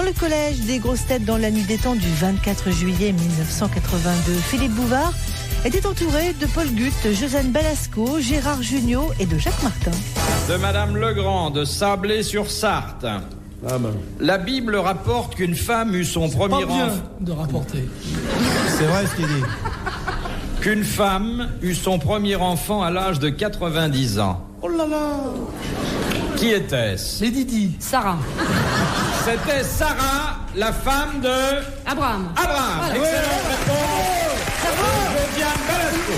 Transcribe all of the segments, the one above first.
le collège des grosses têtes dans la nuit des temps du 24 juillet 1982, Philippe Bouvard était entouré de Paul Guth, Josiane Balasco, Gérard Jugnot et de Jacques Martin. De Madame Legrand de Sablé-sur-Sarthe. Ah ben. La Bible rapporte qu'une femme eut son premier enfant. De rapporter. C'est vrai ce qu'il dit. Qu'une femme eut son premier enfant à l'âge de 90 ans. Oh là là. Qui était-ce? Les Didi. Sarah. C'était Sarah, la femme de Abraham. Abraham. Voilà. Excellente réponse. Josiane Balasco.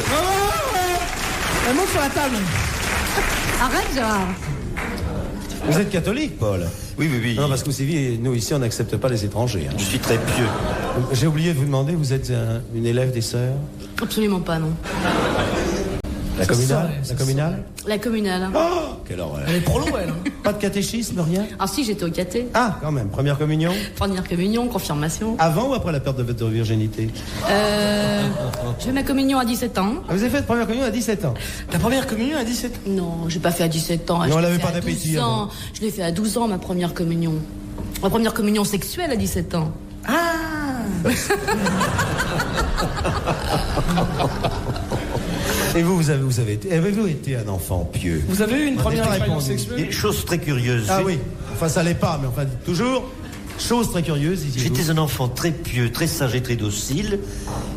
Elle monte sur la table. Arrête, Gérard. Vous êtes catholique, Paul? Oui, oui, oui. Non, parce que vous savez, nous ici, on n'accepte pas les étrangers. Hein. Je suis très pieux. J'ai oublié de vous demander, vous êtes une élève des sœurs? Absolument pas, non. La communale? ça La communale? La communale. Oh, quelle horreur. Elle est prolo, elle. Pas de catéchisme, rien? Ah si, j'étais au caté. Ah, quand même. Première communion? Première communion, confirmation. Avant ou après la perte de votre virginité? J'ai fait ma communion à 17 ans. Ah, vous avez fait première communion à 17 ans? Ta première communion à 17 ans. Non, j'ai pas fait à 17 ans. Mais Je on l'ai l'avait fait pas à d'appétit 12 ans. avant. Je l'ai fait à 12 ans, ma première communion. Ma première communion sexuelle à 17 ans. Et vous avez-vous été un enfant pieux? Vous avez eu une première déjà expérience répondu. sexuelle? Et chose très curieuse. Ah oui. Enfin, ça l'est pas, mais enfin, toujours. Chose très curieuse, disiez-vous. J'étais un enfant très pieux, très sage et très docile.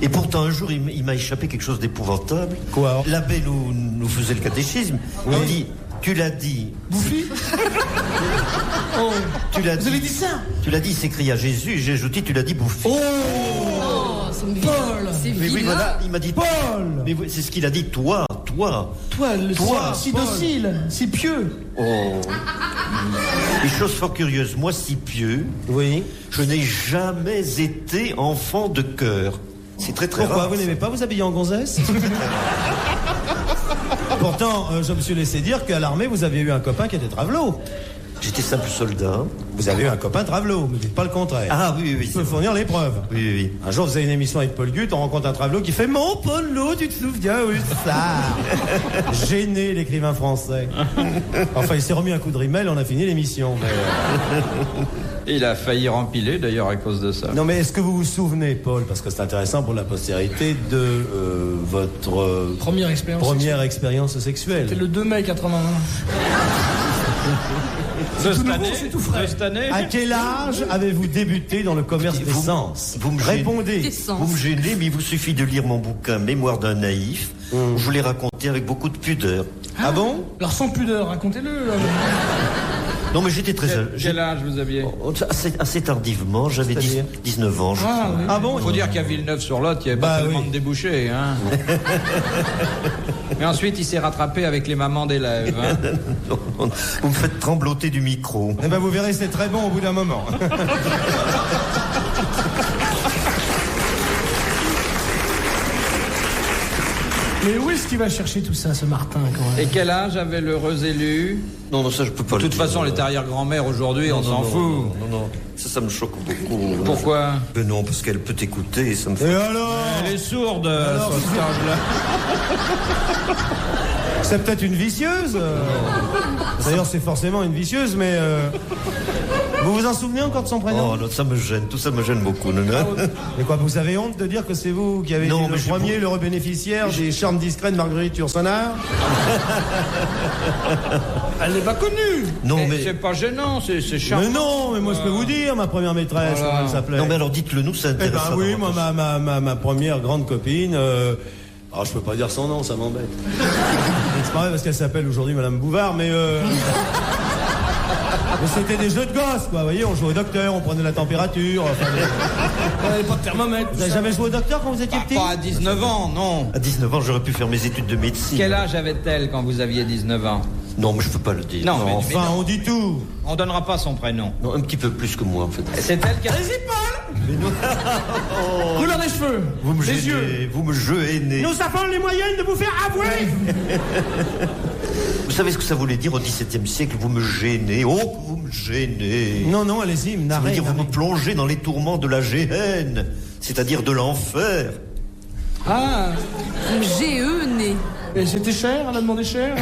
Et pourtant, un jour, il m'a échappé quelque chose d'épouvantable. Quoi? L'abbé nous faisait le catéchisme. Oui. Il dit, tu l'as dit. Bouffi. Oh. Tu l'as Vous dit. avez dit ça? Tu l'as dit, s'écria Jésus. J'ai ajouté, tu l'as dit, bouffi. Oh. Oh, c'est une Paul. C'est Mais oui, vilain. voilà, il m'a dit. Paul! Mais oui, c'est ce qu'il a dit, toi. Toi, si Paul. docile, si pieux. Oh. Une chose fort curieuse, moi si pieux, Oui. je n'ai jamais été enfant de cœur. C'est très très Pourquoi? rare. Vous n'aimez pas vous habiller en gonzesse? Pourtant, je me suis laissé dire qu'à l'armée, vous aviez eu un copain qui était travelot. J'étais simple soldat. Vous avez eu un copain travelot, ne dites pas le contraire. Ah oui, oui, oui. Je peux fournir les preuves. Oui, oui, oui. Un jour, vous avez une émission avec Paul Guth, on rencontre un travelot qui fait « Mon Paul-Lo, tu te souviens, oui, ça !» Gêné, l'écrivain français. Enfin, il s'est remis un coup de rimel, on a fini l'émission. Il a failli rempiler d'ailleurs à cause de ça. Non, mais est-ce que vous vous souvenez, Paul, parce que c'est intéressant pour la postérité, de votre Première expérience. première expérience sexuelle? C'était le 2 mai 81. De tout cette nouveau, année, c'est tout frais. de cette année. À quel âge avez-vous débuté dans le commerce d'essence? vous me gênez. Répondez. D'essence. Vous me gênez, mais il vous suffit de lire mon bouquin Mémoire d'un naïf. Où je l'ai raconté avec beaucoup de pudeur. Ah bon? Alors sans pudeur, racontez-le. Non, mais j'étais très... Quel âge vous aviez? Assez tardivement, j'avais C'est-à-dire 19 ans, je Ah, crois. oui. Ah bon? Il faut dire qu'à Villeneuve-sur-Lot, il n'y avait pas Bah tellement oui. de débouchés. Hein. Mais ensuite, il s'est rattrapé avec les mamans d'élèves. Hein. Vous me faites trembloter du micro. Eh ben, vous verrez, c'est très bon au bout d'un moment. Mais où est-ce qu'il va chercher tout ça, ce Martin, quand même? Et quel âge avait l'heureux élu? Non, non, ça je peux pas De le toute dire. façon, les arrière-grand-mère aujourd'hui, on s'en fout. Non, non, ça me choque beaucoup. Pourquoi? Ben non, parce qu'elle peut t'écouter et ça me Et fait... alors? Elle est sourde, Alors, sur cet âge-là. C'est peut-être une vicieuse. D'ailleurs, c'est forcément une vicieuse, mais... Vous vous en souvenez encore de son prénom? Oh non, ça me gêne, tout ça me gêne beaucoup. Non, non. Mais quoi, vous avez honte de dire que c'est vous qui avez Non, été mais le j'ai premier, beau- l'heureux bénéficiaire des charmes discrets de Marguerite Yourcenar? Elle n'est pas connue. Non, Eh, mais... c'est pas gênant, c'est charmant. Mais non, mais moi je peux vous dire, ma première maîtresse, Voilà. comment elle s'appelait? Non, mais alors dites-le nous, c'est Eh intéressant. ben oui, moi, ma première grande copine... Alors, je peux pas dire son nom, ça m'embête. C'est pas vrai parce qu'elle s'appelle aujourd'hui Madame Bouvard, mais... Mais c'était des jeux de gosses, quoi. Vous voyez, on jouait au docteur, on prenait la température. Enfin, Elle n'avait pas de thermomètre. vous avez jamais joué au docteur quand vous étiez petit? Pas à 19 ans, non. À 19 ans, j'aurais pu faire mes études de médecine. Quel âge avait-elle quand vous aviez 19 ans? Non, mais je peux pas le dire. Non, mais- Enfin, on dit tout. On donnera pas son prénom. Non, un petit peu plus que moi, en fait. C'est elle qui a... Allez-y, Paul. Couleur des cheveux. Vous me des gênez, yeux. vous me gênez. Nous avons les moyens de vous faire avouer. Vous savez ce que ça voulait dire au XVIIe siècle? Vous me gênez. Oh, que vous me gênez. Non, non, allez-y, Ça veut narrez. dire vous me plongez dans les tourments de la géhenne, c'est-à-dire de l'enfer. Ah, GE né. et c'était cher, elle a demandé cher.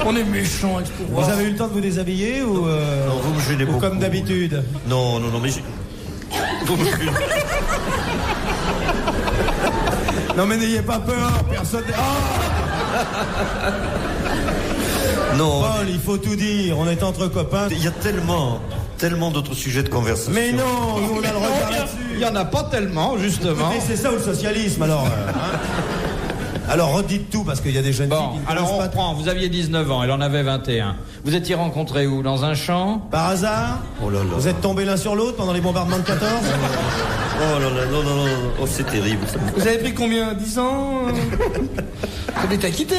On est méchants avec ce pouvoir. Vous avez eu le temps de vous déshabiller ou Non, vous me gênez beaucoup. comme d'habitude? Non, mais vous me gênez. Non mais n'ayez pas peur, personne... Non. Paul, il faut tout dire, on est entre copains. Il y a tellement d'autres sujets de conversation. Mais non, nous on a le regard là-dessus. Il n'y en a pas tellement, justement. Écoutez, c'est ça ou le socialisme, alors Alors redites tout, parce qu'il y a des jeunes filles Bon, qui ne alors on connaissent pas. reprend. Vous aviez 19 ans, elle en avait 21. Vous étiez rencontrés où? Dans un champ? Par hasard? Oh là là. Vous êtes tombés l'un sur l'autre pendant les bombardements de 14? Oh là là, non. Oh, c'est terrible. Ça. Vous avez pris combien? 10 ans? Vous avez quitté.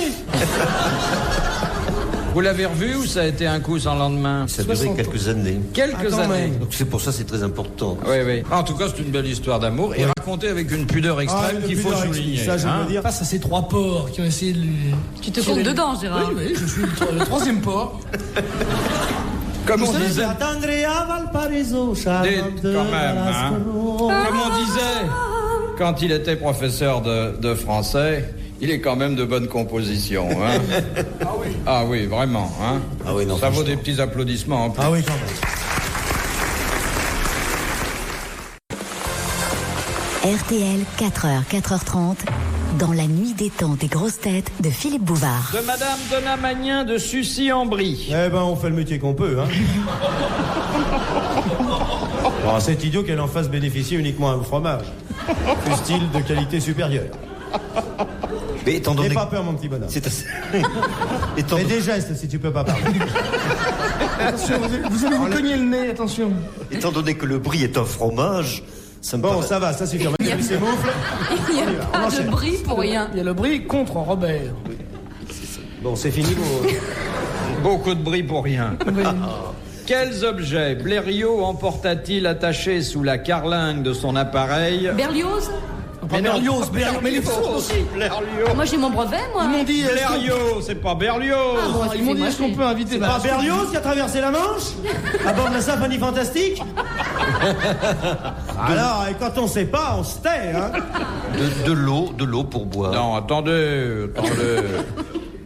Vous l'avez revu ou ça a été un coup sans lendemain? Ça a duré 60 quelques années. Quelques quand années. même. Donc c'est pour ça que c'est très important. Oui. En tout cas, c'est une belle histoire d'amour et racontée avec une pudeur extrême qu'il faut souligner. Ça, je hein. veux dire. Face à ces 3 porcs qui ont essayé de lui... Tu te comptes dedans, Gérard. Oui, je suis le 3e porc. Comme on Vous savez, disait, Andrea Valparaiso, dites quand même, hein. Comme on disait, quand il était professeur de français, il est quand même de bonne composition. Hein. Ah oui, vraiment. Hein. Ah oui, non, ça vaut franchement. des petits applaudissements en plus. Ah oui, quand même. RTL, 4h, 4h30, dans la nuit détente des grosses têtes de Philippe Bouvard. De Madame Donna Magnin de Sucy-en-Brie. Eh ben, on fait le métier qu'on peut, hein. Bon, c'est idiot qu'elle en fasse bénéficier uniquement un fromage. Fût-il de qualité supérieure. Mais étant N'aie donné pas peur, mon petit bonhomme. c'est assez... étant... Fais des gestes si tu peux pas parler. Attention, vous allez vous cogner le nez, attention. étant donné que le brie est un fromage, ça me Bon, paraît... ça va, ça suffit. On va mettre ses moufles. Il n'y a pas de bris pour rien. Il y a le brie contre Robert. Bon, c'est fini. Beaucoup de bris pour rien. Quels objets Blériot emporta-t-il attachés sous la carlingue de son appareil? Berlioz? Mais Berlioz, mais les faux aussi. Moi, j'ai mon brevet, moi. Ils m'ont dit... Blériot, c'est pas Berlioz. bon, Ils m'ont dit, excusez-moi, est-ce qu'on peut inviter... Pas Berlioz qui a traversé la Manche à bord de la symphonie fantastique. Alors, et quand on sait pas, on se tait, hein. De l'eau pour boire. Non, attendez.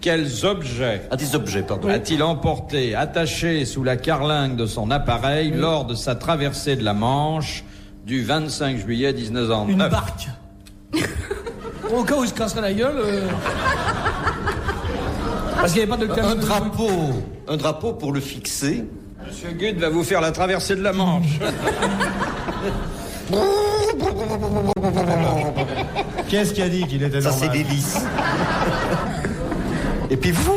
Quels objets Ah, des objets, pardon. a-t-il emporté attachés sous la carlingue de son appareil lors de sa traversée de la Manche du 25 juillet 1909? Une barque. Au cas où il se casserait la gueule... Parce qu'il n'y avait pas de... Un drapeau pour le fixer. Monsieur Gutt va vous faire la traversée de la Manche. Qu'est-ce qui a dit qu'il était Ça, normal? c'est l'hélice. Et puis vous.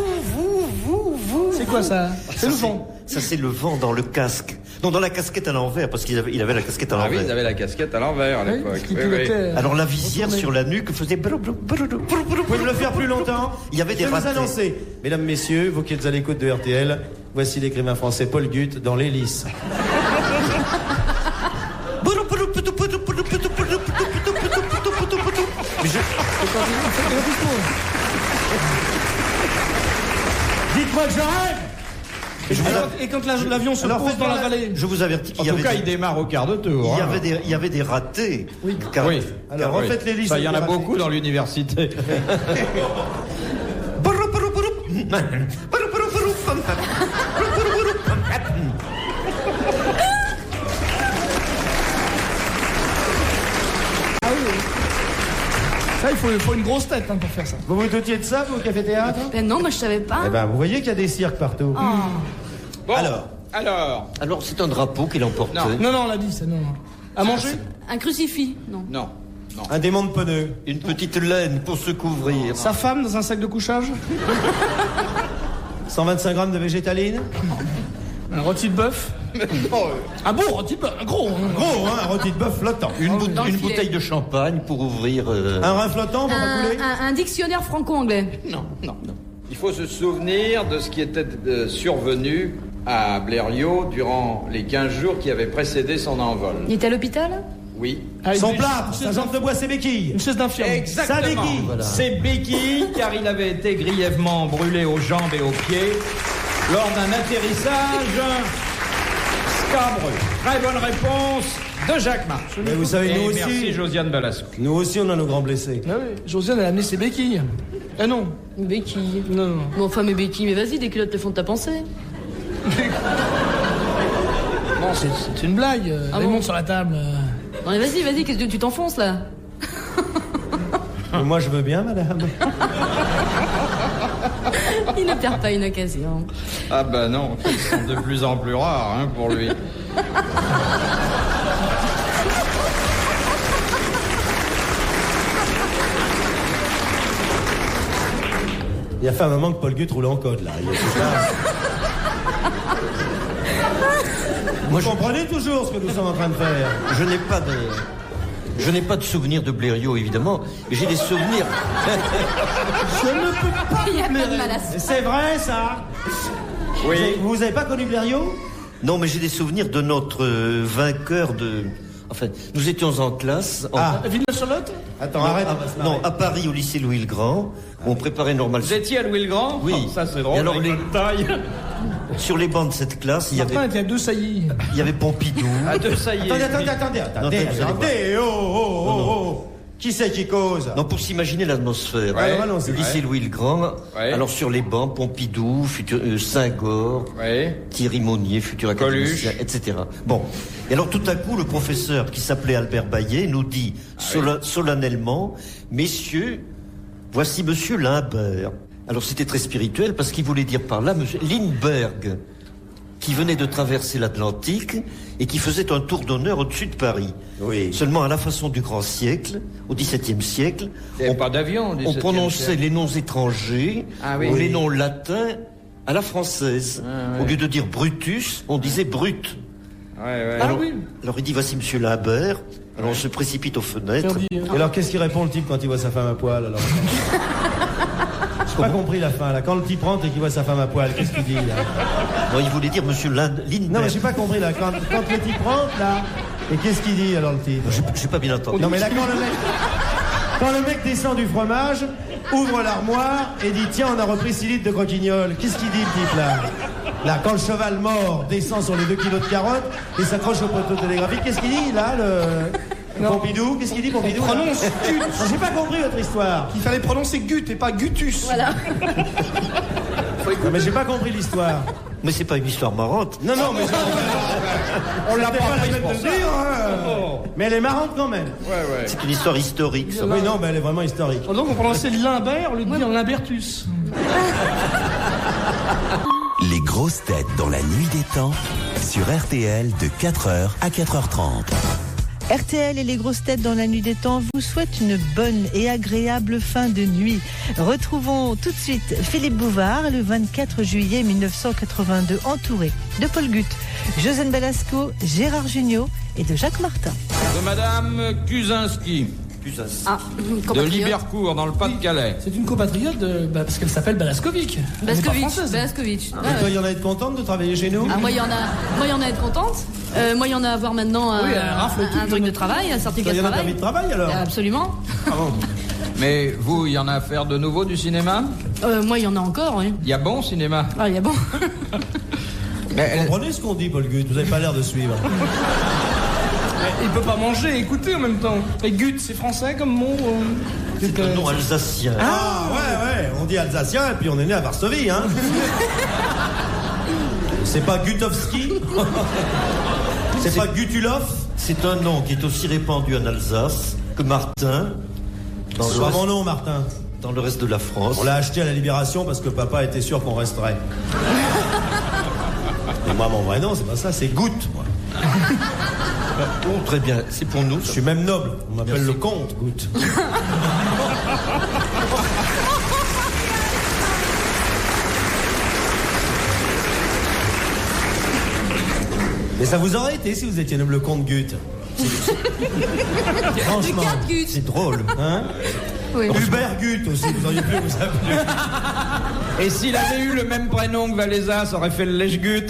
C'est quoi ça? C'est le vent. Ça, c'est le vent dans le casque. Non, dans la casquette à l'envers, parce qu'il avait la casquette à Ah oui, l'envers. ils avaient la casquette à l'envers à Oui, l'époque. ce qui Oui, pilotait... Alors la visière sur la nuque faisait... Vous pouvez me le faire plus longtemps? Il y avait des Je vais vous ratés. annoncer. Mesdames, messieurs, vous qui êtes à l'écoute de RTL, voici l'écrivain français Paul Gutt dans l'hélice. Dites-moi que j'arrête. Et quand l'avion se Alors, pose faites dans la voir vallée... Je vous avertis En qu'il y tout avait cas, des... il démarre au quart de tour. hein. Il y avait des ratés. Oui. Car- Oui. Alors, Oui. refaites l'hélice. Ça, il y en a avec les beaucoup dans l'université. Ça, il faut une grosse tête pour faire ça. Vous vous doutiez de ça, vous, au café-théâtre? Ben non, moi, je savais pas. Eh ben, vous voyez qu'il y a des cirques partout. Bon, Alors. Alors c'est un drapeau qu'il emportait. Non. Non, on l'a dit, ça, non. À manger? Un crucifix? Non. Non. Un démon de pneus. Une petite laine pour se couvrir. Sa femme dans un sac de couchage? 125 grammes de végétaline. Un rôti de bœuf? Un beau rôti de bœuf, un gros. Gros, hein, un rôti de bœuf flottant. Une Dans le filet. bouteille de champagne pour ouvrir... Un rein flottant pour pas couler. Un dictionnaire franco-anglais. Non. Il faut se souvenir de ce qui était survenu à Blériot durant les 15 jours qui avaient précédé son envol. Il était à l'hôpital? Oui. Son plâtre, sa jambe de bois, ses béquilles. Une chaise d'infirme. Exactement. Sa béquille. Voilà. Ses béquilles, car il avait été grièvement brûlé aux jambes et aux pieds lors d'un atterrissage scabreux. Très bonne réponse de Jacques March. Mais vous savez, Et nous merci aussi. Josiane Balasco. Nous aussi, on a nos grands blessés. Ah oui, Josiane, elle a amené ses béquilles. Ah non. Une béquille. Non. Bon, enfin, mes béquilles, mais vas-y, des culottes te font de ta pensée. Bon, c'est une blague. Elle monte sur la table. Non, mais vas-y, qu'est-ce que tu t'enfonces, là? Moi, je veux bien, madame. Il ne perd pas une occasion. Ah ben non, ils sont de plus en plus rares hein, pour lui. Il a fait un moment que Paul Gut roule en code, là. Il y a tout ça. Vous comprenez toujours ce que nous sommes en train de faire. Je n'ai pas de souvenirs de Blériot, évidemment, mais j'ai des souvenirs. Je ne peux pas. Il y a pas de mal à ça. C'est vrai, ça. Oui. Vous avez pas connu Blériot? Non, mais j'ai des souvenirs de notre vainqueur de... Enfin, nous étions en classe... Villeneuve-sur-Lot? Attends, arrête. Non, à Paris, au lycée Louis-le-Grand, où on préparait normal... Vous étiez à Louis-le-Grand? Oui. Oh, ça c'est drôle. Et alors, avec votre taille. Sur les bancs de cette classe, il y Martin avait... était à 2 saillies. Il y avait Pompidou. À deux, ça y est. Attendez. Oh. Qui c'est qui cause? Non, pour s'imaginer l'atmosphère. Ouais. allons-y. Le lycée Louis-le-Grand. Ouais. Alors, sur les bancs, Pompidou, Senghor, Oui. Thierry Monnier, futur académicien, Coluche. etc. Bon. Et alors, tout à coup, le professeur, qui s'appelait Albert Baillet, nous dit solennellement, messieurs, voici monsieur Lindbergh. Alors, c'était très spirituel parce qu'il voulait dire par là monsieur Lindbergh, qui venait de traverser l'Atlantique et qui faisait un tour d'honneur au-dessus de Paris. Oui. Seulement à la façon du grand siècle, au XVIIe siècle, Il n'y avait pas d'avion au on 17e prononçait siècle. les noms étrangers Ah oui. ou Oui. les noms latins à la française. Au lieu de dire Brutus, on disait Brut. Ouais. Ah oui. Alors il dit voici monsieur Lambert. Alors on se précipite aux fenêtres. Et alors, qu'est-ce qu'il répond le type quand il voit sa femme à poil, alors? J'ai pas compris la fin, là. Quand le type rentre et qu'il voit sa femme à poil, qu'est-ce qu'il dit, là? Non, il voulait dire monsieur Lindbergh. Non, mais j'ai pas compris, là. Quand le type rentre, là, et qu'est-ce qu'il dit, alors, le type? J'ai pas bien entendu. Non, mais là, quand le mec descend du fromage, ouvre l'armoire et dit tiens, on a repris 6 litres de croquignol. Qu'est-ce qu'il dit, le type, là? Là, quand le cheval mort descend sur les 2 kilos de carottes et s'accroche au poteau télégraphique, qu'est-ce qu'il dit, là, le Pompidou? Qu'est-ce qu'il dit, Pompidou? là Prononce Gut. J'ai pas compris votre histoire. Il fallait prononcer Gut et pas Gutus. Voilà. Non, mais j'ai pas compris l'histoire. Mais c'est pas une histoire marrante. Non, mais on l'a pas la peine de le dire, hein. Mais elle est marrante quand même. Ouais. C'est une histoire historique, ça. Oui, non, mais elle est vraiment historique. Donc on prononçait Limbert, le dire Limbertus. Les grosses têtes dans la nuit des temps sur RTL de 4h à 4h30. RTL et les grosses têtes dans la nuit des temps vous souhaitent une bonne et agréable fin de nuit. Retrouvons tout de suite Philippe Bouvard le 24 juillet 1982, entouré de Paul Gut, Josiane Balasco, Gérard Jugnot et de Jacques Martin. De Madame Kuczynski, Ah, de compatriote. Libercourt, dans le Pas-de-Calais. C'est une compatriote parce qu'elle s'appelle Balaskovic. Elle n'est pas Baskovic. française. Baskovic. Et toi, il y en a être contente de travailler chez nous? Ah, moi, il y en a à être contente. Moi, il y en a à avoir maintenant Oui, elle rafle tout, un truc de travail, un Toi, certificat il y de en a permis travail. de travail, alors? Absolument. Mais vous, il y en a à faire de nouveau du cinéma? Moi, il y en a encore, oui. Il y a bon cinéma? Ah, il y a bon. Mais Vous comprenez ce qu'on dit, Paul Gut? Vous avez pas l'air de suivre. Il peut pas manger et écouter en même temps. Et Gut, c'est français comme mot. C'est un nom alsacien. Ah, ouais, on dit alsacien et puis on est né à Varsovie, hein. C'est pas Gutowski? C'est pas Gutulov? C'est un nom qui est aussi répandu en Alsace que Martin dans C'est pas mon nom, Martin. dans le reste de la France. On l'a acheté à la Libération parce que papa était sûr qu'on resterait. Et moi, mon vrai nom, c'est pas ça, c'est Goutte, moi. Oh, très bien, c'est pour nous. Je suis même noble. On m'appelle Merci. le comte, Goutte. Mais ça vous aurait été si vous étiez nommé le comte Gut. Franchement. Regarde, Gut. C'est drôle. Hein? Oui. Hubert Gut aussi, vous auriez pu vous appeler. Et s'il avait eu le même prénom que Valéza, ça aurait fait le lèche-gut.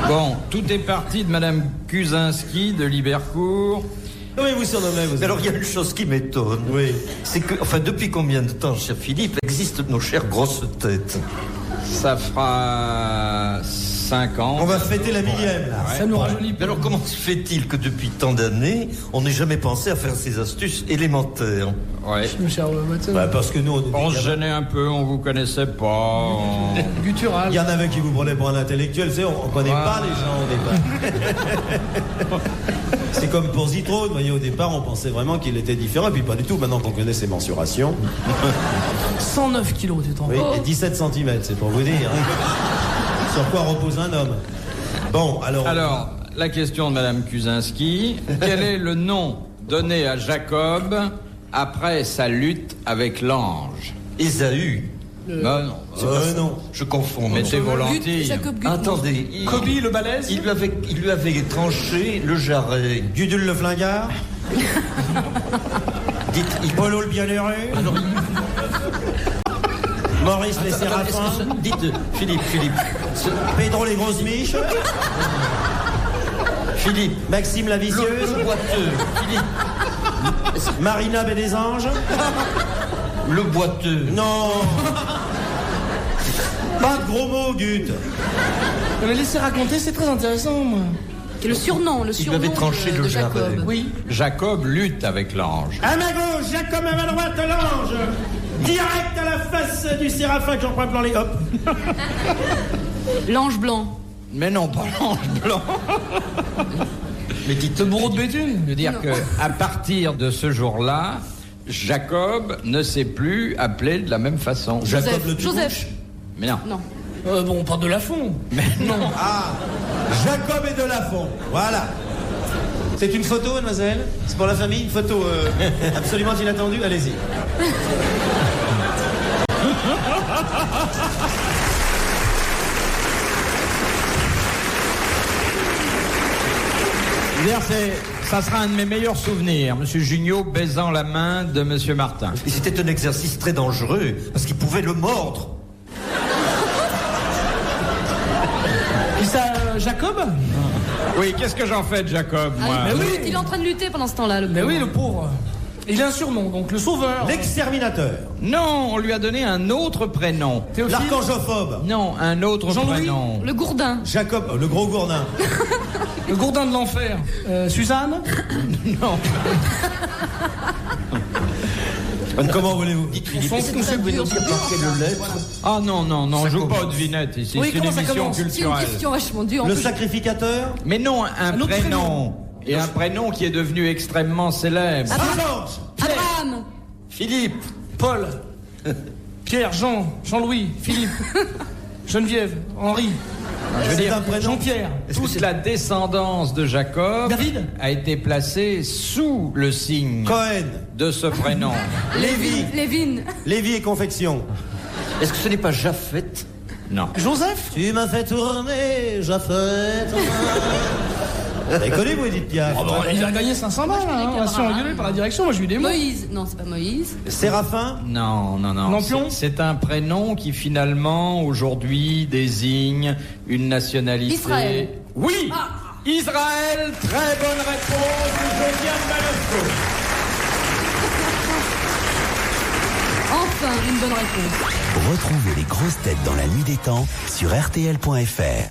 Bon, tout est parti de Madame Kuczynski de Libercourt. Comment vous surnommez, vous? Mais alors, il y a une chose qui m'étonne. Oui. C'est que, enfin, depuis combien de temps, cher Philippe, existent nos chères grosses têtes? Ça fera 5 ans. On va fêter la millième, là. Ça nous rajeunit. Mais alors comment se fait-il que depuis tant d'années, on n'ait jamais pensé à faire ces astuces élémentaires? Ouais. Cher Watson. Bah, parce que nous, On se gênait un peu, on vous connaissait pas. Guttural. il y en avait qui vous prenaient pour un intellectuel, tu sais, on connaît pas les gens au départ. C'est comme pour Zitrone, vous voyez, au départ, on pensait vraiment qu'il était différent, et puis pas du tout, maintenant qu'on connaît ses mensurations. 109 kilos, tu t'en Oui, et 17 cm, c'est pour vous dire. Sur quoi repose un homme. Bon, Alors, la question de Madame Kuczynski. Quel est le nom donné à Jacob après sa lutte avec l'ange? Ésaü. Non, non. non. Je confonds. Mettez vos Gut, lentilles. Jacob Gut. Attendez, Kobe le balèze. il lui avait tranché le jarret. Gudule le flingard. Dites, Polo le bienheureux. Maurice les séraphins. Dites, Philippe. Pedro les grosses miches. Philippe. Maxime la vicieuse. Le boiteux. Philippe. Marina et des anges. Le boiteux. Non. Pas de gros mots, Gut. Mais laissez raconter, c'est très intéressant, moi. Le surnom Il lui avait tranché de le Jacob. jarret. Oui. Jacob lutte avec l'ange. À ma gauche, Jacob à ma droite, l'ange. Direct à la face du séraphin que j'en prends blanc les hop. L'ange blanc. Mais non, pas l'ange blanc. Mais dites, Le bourreau de Béthune. Je veux dire que à partir de ce jour-là, Jacob ne s'est plus appelé de la même façon. Jacob le Joseph. Mais non. Non. Bon, on parle de Lafont. Mais non. Ah, Jacob et de Lafont. Voilà. C'est une photo, mademoiselle? C'est pour la famille, une photo absolument inattendue? Allez-y. Ça sera un de mes meilleurs souvenirs, Monsieur Junio baisant la main de Monsieur Martin. et c'était un exercice très dangereux, parce qu'il pouvait le mordre. Et ça, Jacob? Oui, qu'est-ce que j'en fais de Jacob, moi? Ah, il est en train de lutter pendant ce temps-là, le Mais pauvre. oui, le pauvre. Il a un surnom, donc le sauveur. L'exterminateur. Non, on lui a donné un autre prénom. Théophile. L'archangophobe. Non, un autre Jean-Louis. prénom. Le gourdin. Jacob, le gros gourdin. Le gourdin de l'enfer. Suzanne. Non. Comment voulez-vous? Dites, Philippe, C'est est-ce que très vous pouvez dur, nous dire c'est par quelle lettre? Ah non, Ça je joue pas aux commence. devinettes ici. Oui, C'est une comment ça émission commence C'est une culturelle. question vachement dure. En Le plus. sacrificateur. Mais non, un autre prénom. Et un prénom qui est devenu extrêmement célèbre. Georges. Abraham. Philippe. Paul. Pierre, Jean-Louis, Philippe. Geneviève, Henri. Je veux C'est dire, un prénom. Jean-Pierre. toute la descendance de Jacob David. a été placée sous le signe Cohen. de ce prénom. Lévi. Lévin. Lévi et confection. Est-ce que ce n'est pas Japheth? Non. Joseph. Tu m'as fait tourner, Japheth. Vous avez connu, vous, Edith Piaf? Oh, il a gagné 500 balles, hein. Si on rigolait par la direction, moi j'ai eu des mots. Moïse. Non, c'est pas Moïse. Séraphin. Non. Lampion. C'est un prénom qui finalement aujourd'hui désigne une nationalité. Israël. Oui. Israël. Très bonne réponse de Josiane Balasco. Enfin, une bonne réponse. Retrouvez les grosses têtes dans la nuit des temps sur RTL.fr.